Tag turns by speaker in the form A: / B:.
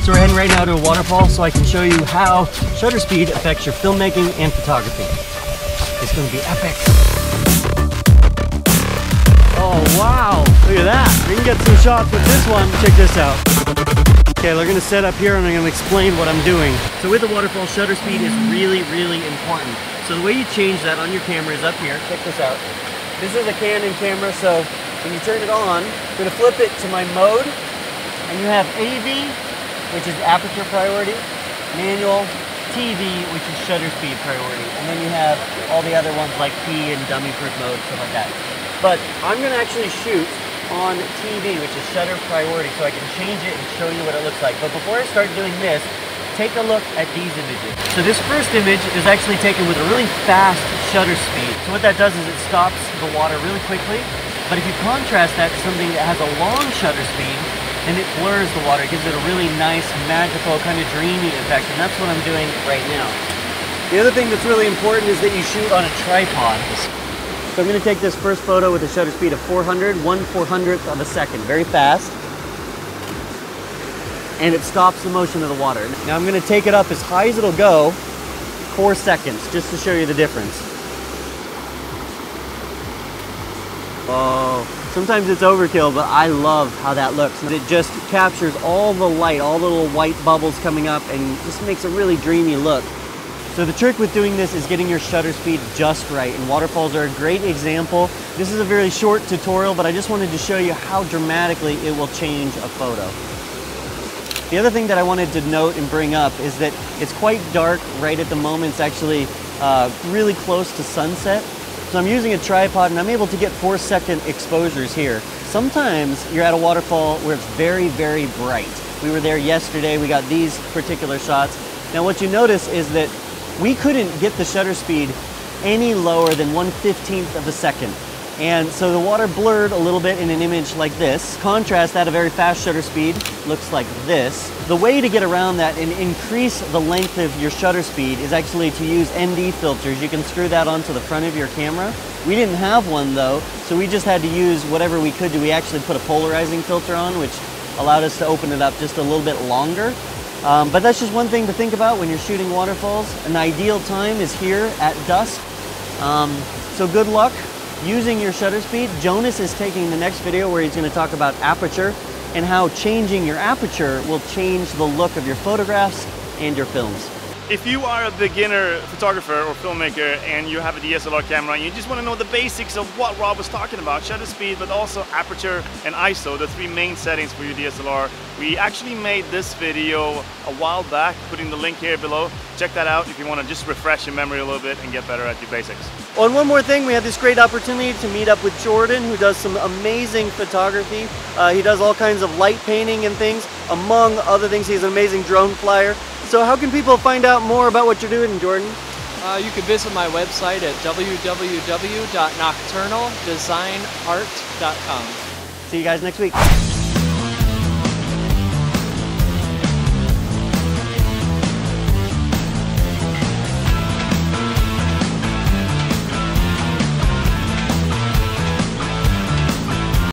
A: So we're heading right now to a waterfall so I can show you how shutter speed affects your filmmaking and photography. It's going to be epic. Oh wow, look at that. We can get some shots with this one. Check this out. Okay, we're going to set up here and I'm going to explain what I'm doing. So with the waterfall, shutter speed is really, really important. So the way you change that on your camera is up here. Check this out. This is a Canon camera, so when you turn it on, I'm going to flip it to my mode, and you have AV, which is aperture priority, manual, TV, which is shutter speed priority, and then you have all the other ones like P and dummy proof mode, stuff like that. But I'm going to actually shoot on TV, which is shutter priority, so I can change it and show you what it looks like. But before I start doing this, take a look at these images. So this first image is actually taken with a really fast shutter speed. So what that does is it stops the water really quickly. But if you contrast that to something that has a long shutter speed, then it blurs the water. It gives it a really nice, magical, kind of dreamy effect. And that's what I'm doing right now. The other thing that's really important is that you shoot on a tripod. So I'm going to take this first photo with a shutter speed of 400, 1/400th of a second, very fast. And it stops the motion of the water. Now I'm going to take it up as high as it'll go, 4 seconds, just to show you the difference. Oh, sometimes it's overkill, but I love how that looks. It just captures all the light, all the little white bubbles coming up, and just makes a really dreamy look. So the trick with doing this is getting your shutter speed just right, and waterfalls are a great example. This is a very short tutorial, but I just wanted to show you how dramatically it will change a photo. The other thing that I wanted to note and bring up is that it's quite dark right at the moment. It's actually really close to sunset. So I'm using a tripod and I'm able to get 4-second exposures here. Sometimes you're at a waterfall where it's very, very bright. We were there yesterday, we got these particular shots. Now what you notice is that we couldn't get the shutter speed any lower than 1/15th of a second. And so the water blurred a little bit in an image like this. Contrast that, a very fast shutter speed looks like this. The way to get around that and increase the length of your shutter speed is actually to use ND filters. You can screw that onto the front of your camera. We didn't have one though, so we just had to use whatever we could do. We actually put a polarizing filter on, which allowed us to open it up just a little bit longer. But that's just one thing to think about when you're shooting waterfalls. An ideal time is here at dusk. So good luck using your shutter speed. Jonas is taking the next video where he's going to talk about aperture and how changing your aperture will change the look of your photographs and your films.
B: If you are a beginner photographer or filmmaker and you have a DSLR camera and you just want to know the basics of what Rob was talking about, shutter speed, but also aperture and ISO, the 3 main settings for your DSLR, we actually made this video a while back, putting the link here below. Check that out if you want to just refresh your memory a little bit and get better at your basics.
A: Oh, and one more thing, we had this great opportunity to meet up with Jordan, who does some amazing photography. He does all kinds of light painting and things. Among other things, he's an amazing drone flyer. So how can people find out more about what you're doing, Jordan?
C: You can visit my website at www.nocturnaldesignart.com.
A: See you guys next week.